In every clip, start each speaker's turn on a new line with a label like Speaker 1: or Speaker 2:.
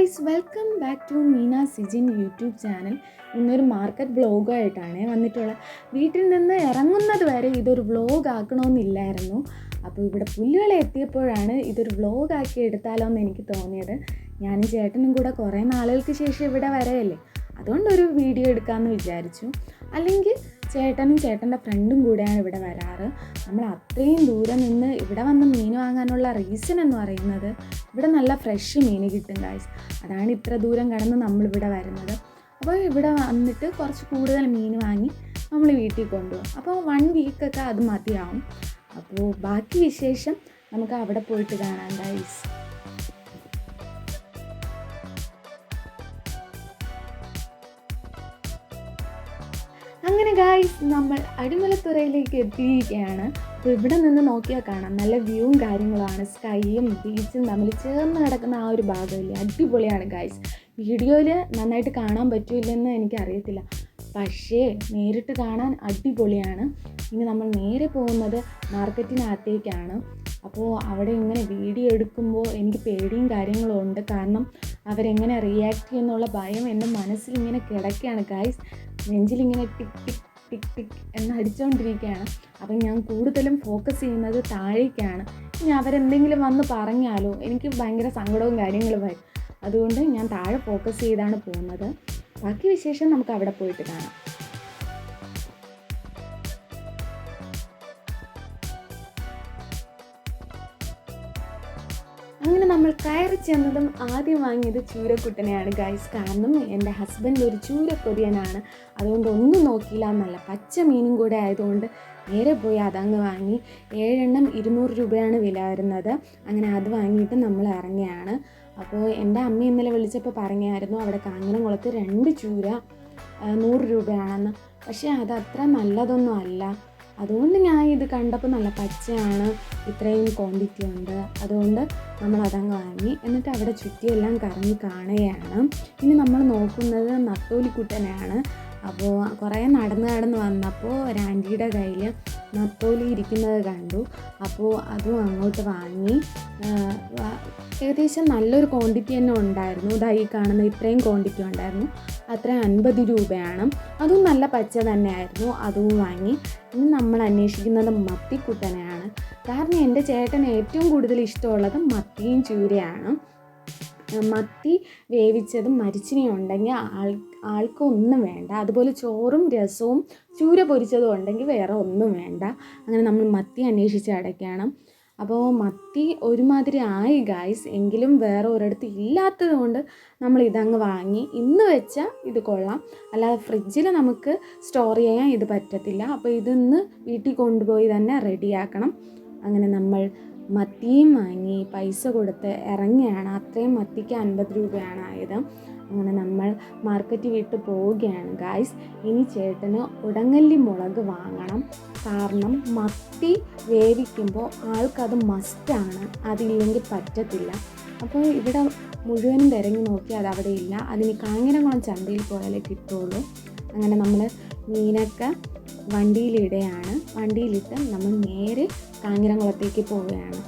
Speaker 1: Guys, welcome back to Meena Sijin YouTube channel. ഇന്നൊരു market വ്ളോഗായിട്ടാണ് വന്നിട്ടുള്ളത്. വീട്ടിൽ നിന്ന് ഇറങ്ങുന്നത് വരെ ഇതൊരു വ്ളോഗ് ആക്കണമെന്നില്ലായിരുന്നു. അപ്പോൾ ഇവിടെ പുല്ലുകളെ എത്തിയപ്പോഴാണ് ഇതൊരു വ്ളോഗാക്കി എടുത്താലോ എന്ന് എനിക്ക് തോന്നിയത്. ഞാനും ചേട്ടനും കൂടെ കുറേ നാളുകൾക്ക് ശേഷം ഇവിടെ വരെയല്ലേ, അതുകൊണ്ടൊരു വീഡിയോ എടുക്കാമെന്ന് വിചാരിച്ചു. അല്ലെങ്കിൽ ചേട്ടനും ചേട്ടൻ്റെ ഫ്രണ്ടും കൂടെയാണ് ഇവിടെ വരാറ്. നമ്മൾ അത്രയും ദൂരം നിന്ന് ഇവിടെ വന്ന് മീൻ വാങ്ങാനുള്ള റീസൺ എന്ന് പറയുന്നത് ഇവിടെ നല്ല ഫ്രഷ് മീൻ കിട്ടും ഗൈസ്. അതാണ് ഇത്ര ദൂരം കടന്ന് നമ്മളിവിടെ വരുന്നത്. അപ്പോൾ ഇവിടെ വന്നിട്ട് കുറച്ച് കൂടുതൽ മീൻ വാങ്ങി നമ്മൾ വീട്ടിൽ കൊണ്ടുപോകും. അപ്പോൾ 1 വീക്കൊക്കെ അത് മതിയാവും. അപ്പോൾ ബാക്കി വിശേഷം നമുക്ക് അവിടെ പോയിട്ട് കാണാം ഗൈസ്. അങ്ങനെ ഗായ്സ്, നമ്മൾ അടിമലത്തുറയിലേക്ക് എത്തിയിരിക്കുകയാണ്. അപ്പോൾ ഇവിടെ നിന്ന് നോക്കിയാൽ കാണാം നല്ല വ്യൂവും കാര്യങ്ങളുമാണ്. സ്കൈയും ബീച്ചും തമ്മിൽ ചേർന്ന് കിടക്കുന്ന ആ ഒരു ഭാഗമില്ലേ, അടിപൊളിയാണ് ഗായ്സ്. വീഡിയോയിൽ നന്നായിട്ട് കാണാൻ പറ്റില്ലെന്ന് എനിക്കറിയത്തില്ല, പക്ഷേ നേരിട്ട് കാണാൻ അടിപൊളിയാണ്. ഇനി നമ്മൾ നേരെ പോകുന്നത് മാർക്കറ്റിനകത്തേക്കാണ്. അപ്പോൾ അവിടെ ഇങ്ങനെ വീഡിയോ എടുക്കുമ്പോൾ എനിക്ക് പേടിയും കാര്യങ്ങളും ഉണ്ട്. കാരണം അവരെങ്ങനെ റിയാക്ട് ചെയ്യുന്നുള്ള ഭയം എൻ്റെ മനസ്സിലിങ്ങനെ കിടക്കുകയാണ് ഗൈസ്. നെഞ്ചിലിങ്ങനെ ടിക് ടിക് ടിക് ടിക് എന്ന് അടിച്ചുകൊണ്ടിരിക്കുകയാണ്. അപ്പം ഞാൻ കൂടുതലും ഫോക്കസ് ചെയ്യുന്നത് താഴേക്കാണ്. ഇനി അവരെന്തെങ്കിലും വന്ന് പറഞ്ഞാലോ എനിക്ക് ഭയങ്കര സങ്കടവും കാര്യങ്ങളും വരും. അതുകൊണ്ട് ഞാൻ താഴെ ഫോക്കസ് ചെയ്താണ് പോകുന്നത്. ബാക്കി വിശേഷം നമുക്ക് അവിടെ പോയിട്ട് കാണാം. അങ്ങനെ നമ്മൾ കയറി ചെന്നതും ആദ്യം വാങ്ങിയത് ചൂരക്കുട്ടനെയാണ് ഗൈസ്. കാരണം എൻ്റെ ഹസ്ബൻഡ് ഒരു ചൂരക്കൊതിയനാണ്. അതുകൊണ്ട് ഒന്നും നോക്കിയില്ല എന്നല്ല, പച്ച മീനും കൂടെ ആയതുകൊണ്ട് നേരെ പോയി അതങ്ങ് വാങ്ങി. 7 എണ്ണം 200 രൂപയാണ് വില വരുന്നത്. അങ്ങനെ അത് വാങ്ങിയിട്ട് നമ്മൾ ഇറങ്ങിയാണ്. അപ്പോൾ എൻ്റെ അമ്മ ഇന്നലെ വിളിച്ചപ്പോൾ പറഞ്ഞായിരുന്നു അവിടെ കാഞ്ഞിരംകുളത്ത് 2 ചൂര 100 രൂപയാണെന്ന്. പക്ഷേ അത് അത്ര നല്ലതൊന്നും അല്ല. അതുകൊണ്ട് ഞാൻ ഇത് കണ്ടപ്പോൾ നല്ല പച്ചയാണ്, ഇത്രയും ക്വാണ്ടിറ്റി ഉണ്ട്, അതുകൊണ്ട് നമ്മളതങ്ങ് വാങ്ങി. എന്നിട്ട് അവിടെ ചുറ്റിയെല്ലാം കറങ്ങി കാണുകയാണ്. ഇനി നമ്മൾ നോക്കുന്നത് നത്തോലിക്കുട്ടനെയാണ്. അപ്പോൾ കുറേ നടന്ന് വന്നപ്പോൾ ഒരു ആൻറ്റിയുടെ കയ്യിൽ നത്തോലി ഇരിക്കുന്നത് കണ്ടു. അപ്പോൾ അതും അങ്ങോട്ട് വാങ്ങി. ഏകദേശം നല്ലൊരു ക്വാണ്ടിറ്റി തന്നെ ഉണ്ടായിരുന്നു. ഈ കാണുന്ന ഇത്രയും ക്വാണ്ടിറ്റി ഉണ്ടായിരുന്നു. അത്ര 50 രൂപയാണ്. അതും നല്ല പച്ച തന്നെയായിരുന്നു, അതും വാങ്ങി. ഇനി നമ്മൾ അന്വേഷിക്കുന്നത് മത്തിക്കുട്ടനെയാണ്. കാരണം എൻ്റെ ചേട്ടന് ഏറ്റവും കൂടുതൽ ഇഷ്ടമുള്ളത് മത്തിയും ചൂരയാണ്. മത്തി വേവിച്ചതും മരിച്ചിനിയും ഉണ്ടെങ്കിൽ ആൾക്കൊന്നും വേണ്ട. അതുപോലെ ചോറും രസവും ചൂര പൊരിച്ചതും ഉണ്ടെങ്കിൽ വേറെ ഒന്നും വേണ്ട. അങ്ങനെ നമ്മൾ മത്തി അന്വേഷിച്ച് അടയ്ക്കണം. അപ്പോൾ മത്തി ഒരുമാതിരി ആയി ഗായ്സ്. എങ്കിലും വേറെ ഒരിടത്ത് ഇല്ലാത്തത് കൊണ്ട് നമ്മൾ ഇതങ്ങ് വാങ്ങി. ഇന്ന് വെച്ചാൽ ഇത് കൊള്ളാം, അല്ലാതെ ഫ്രിഡ്ജിൽ നമുക്ക് സ്റ്റോർ ചെയ്യാൻ ഇത് പറ്റത്തില്ല. അപ്പോൾ ഇതിന്ന് വീട്ടിൽ കൊണ്ടുപോയി തന്നെ റെഡിയാക്കണം. അങ്ങനെ നമ്മൾ മത്തിയും വാങ്ങി പൈസ കൊടുത്ത് ഇറങ്ങിയാണ്. അത്രയും മത്തിക്ക് 50 രൂപയാണ് ആയത്. അങ്ങനെ നമ്മൾ മാർക്കറ്റ് വിട്ട് പോവുകയാണ് ഗായ്സ്. ഇനി ചേട്ടന് ഉടങ്ങല്ലി മുളക് വാങ്ങണം. കാരണം മത്തി വേവിക്കുമ്പോൾ ആൾക്കത് മസ്റ്റാണ്, അതില്ലെങ്കിൽ പറ്റത്തില്ല. അപ്പോൾ ഇവിടെ മുഴുവനും തിരഞ്ഞു നോക്കി അത് അവിടെ ഇല്ല. അതിന് കാഞ്ഞിരംകുളം ചന്തയിൽ പോയാലേ കിട്ടുള്ളൂ. അങ്ങനെ നമ്മൾ മീനൊക്കെ വണ്ടിയിലിടുകയാണ്. വണ്ടിയിലിട്ട് നമ്മൾ നേരെ കാഞ്ഞിരംകുളത്തേക്ക് പോവുകയാണ്.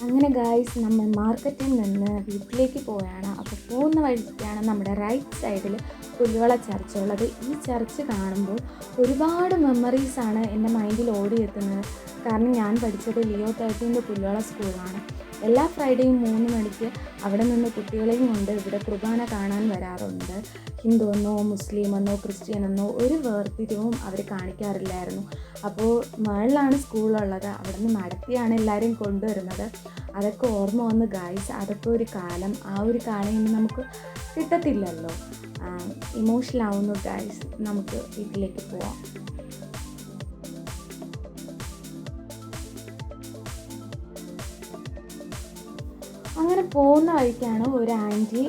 Speaker 1: അങ്ങനെ ഗായ്സ്, നമ്മൾ മാർക്കറ്റിൽ നിന്ന് വീട്ടിലേക്ക് പോവുകയാണ്. അപ്പോൾ പോകുന്ന വഴിക്കാണ് നമ്മുടെ റൈറ്റ് സൈഡിൽ പുല്ലുവള ചർച്ച് ഉള്ളത്. ഈ ചർച്ച് കാണുമ്പോൾ ഒരുപാട് മെമ്മറീസാണ് എൻ്റെ മൈൻഡിൽ ഓടിയെത്തുന്നത്. കാരണം ഞാൻ പഠിച്ചത് ലിയോ 13 പുല്ലുവള സ്കൂളിലാണ്. എല്ലാ ഫ്രൈഡേയും 3 മണിക്ക് അവിടെ നിന്ന് കുട്ടികളെയും കൊണ്ട് ഇവിടെ കുർബാന കാണാൻ വരാറുണ്ട്. ഹിന്ദു എന്നോ മുസ്ലിം എന്നോ ക്രിസ്ത്യൻ എന്നോ ഒരു വേർതിരിവും അവർ കാണിക്കാറില്ലായിരുന്നു. അപ്പോൾ മുകളിലാണ് സ്കൂളുള്ളത്, അവിടെ നിന്ന് നടത്തിയാണ് എല്ലാവരെയും കൊണ്ടുവരുന്നത്. അതൊക്കെ ഓർമ്മ വന്ന് ഗായ്സ്. അതൊക്കെ ഒരു കാലം. ആ ഒരു കാലം ഇനി നമുക്ക് കിട്ടത്തില്ലല്ലോ. ഇമോഷണൽ ആവുന്നു ഗായ്സ്. നമുക്ക് വീട്ടിലേക്ക് പോവാം. അങ്ങനെ പോകുന്ന വഴിക്കാണ് ഒരു ആൻറ്റി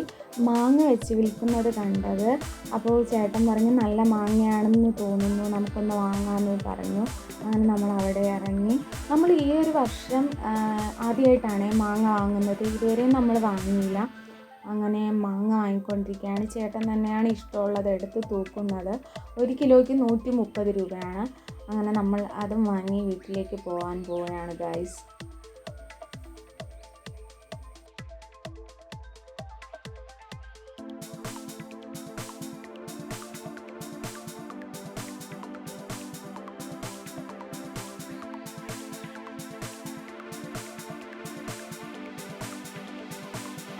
Speaker 1: മാങ്ങ വെച്ച് വിൽക്കുന്നത് കണ്ടത്. അപ്പോൾ ചേട്ടൻ പറഞ്ഞു നല്ല മാങ്ങയാണെന്ന് തോന്നുന്നു, നമുക്കൊന്ന് വാങ്ങാമെന്ന് പറഞ്ഞു. അങ്ങനെ നമ്മൾ അവിടെ ഇറങ്ങി. നമ്മൾ ഈ ഒരു വർഷം ആദ്യമായിട്ടാണ് മാങ്ങ വാങ്ങുന്നത്. ഇതുവരെയും നമ്മൾ വാങ്ങിയില്ല. അങ്ങനെ മാങ്ങ വാങ്ങിക്കൊണ്ടിരിക്കുകയാണ്. ചേട്ടൻ തന്നെയാണ് ഇഷ്ടമുള്ളത് എടുത്ത് തൂക്കുന്നത്. 1 കിലോയ്ക്ക് 130 രൂപയാണ്. അങ്ങനെ നമ്മൾ അതും വാങ്ങി വീട്ടിലേക്ക് പോകാൻ പോവുകയാണ് ഗൈസ്.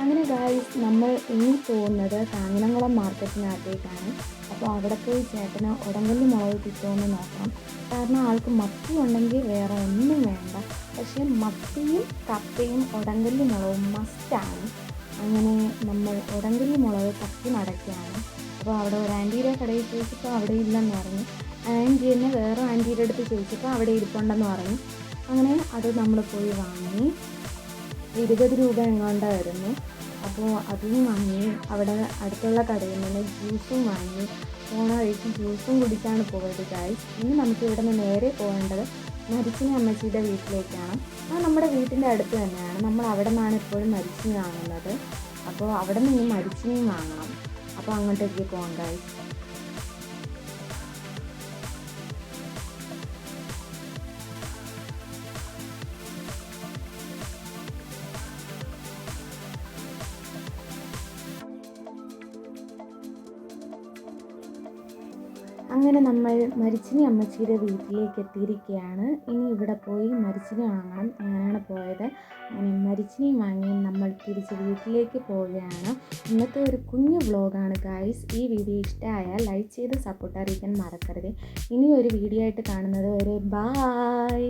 Speaker 1: അങ്ങനെ ഗൈസ് നമ്മൾ ഇനി പോകുന്നത് കാഞ്ഞിരംകുളം മാർക്കറ്റിനകത്തേക്കാണ്. അപ്പോൾ അവിടെ പോയി ചേട്ടന് ഉടങ്കല്ലി മുളക് കിട്ടുമെന്ന് നോക്കണം. കാരണം ആൾക്ക് മത്തി ഉണ്ടെങ്കിൽ വേറെ ഒന്നും വേണ്ട. പക്ഷേ മത്തിയും കപ്പയും ഉടങ്കല്ലി മുളകും മസ്റ്റാണ്. അങ്ങനെ നമ്മൾ ഉടങ്കല്ലി മുളക് തപ്പി നടക്കുകയാണ്. അപ്പോൾ അവിടെ ഒരു ആൻറ്റിയുടെ കടയിൽ ചോദിച്ചപ്പോൾ അവിടെ ഇല്ലെന്ന് പറഞ്ഞു. ആൻറ്റി തന്നെ വേറെ ആൻറ്റിയുടെ അടുത്ത് ചോദിച്ചപ്പോൾ അവിടെ ഇരിപ്പുണ്ടെന്ന് പറഞ്ഞു. അങ്ങനെ അത് നമ്മൾ പോയി വാങ്ങി. 20 രൂപ എങ്ങാണ്ടായിരുന്നു. അപ്പോൾ അതും വാങ്ങി. അവിടെ അടുത്തുള്ള കടയിൽ നിന്ന് ജ്യൂസും വാങ്ങി. പോണ വഴിക്ക് ജ്യൂസും കുടിച്ചാണ് പോയത് ഗൈസ്. ഇനി നമുക്ക് ഇവിടെ നിന്ന് നേരെ പോകേണ്ടത് മരിച്ചിനി അമ്മച്ചിയുടെ വീട്ടിലേക്കാണ്. അത് നമ്മുടെ വീട്ടിൻ്റെ അടുത്ത് തന്നെയാണ്. നമ്മൾ അവിടെ നിന്നാണ് എപ്പോഴും മരിച്ചിനി വാങ്ങുന്നത്. അപ്പോൾ അവിടെ നിന്ന് ഇനി മരിച്ചിനിയും വാങ്ങണം. അപ്പോൾ അങ്ങോട്ടേക്ക് പോകാം ഗൈസ്. അങ്ങനെ നമ്മൾ മരിച്ചിനി അമ്മച്ചിയുടെ വീട്ടിലേക്ക് എത്തിയിരിക്കുകയാണ്. ഇനി ഇവിടെ പോയി മരിച്ചിനി വാങ്ങണം. അങ്ങനെയാണ് പോയത്. അങ്ങനെ മരിച്ചിനി വാങ്ങി നമ്മൾ തിരിച്ച് വീട്ടിലേക്ക് പോവുകയാണ്. ഇന്നത്തെ ഒരു കുഞ്ഞു വ്ളോഗാണ് ഗൈസ്. ഈ വീഡിയോ ഇഷ്ടമായാൽ ലൈക്ക് ചെയ്ത് സപ്പോർട്ട് അറിയിക്കാൻ മറക്കരുത്. ഇനി ഒരു വീഡിയോ ആയിട്ട് കാണുന്നത് വരെ ബായ്.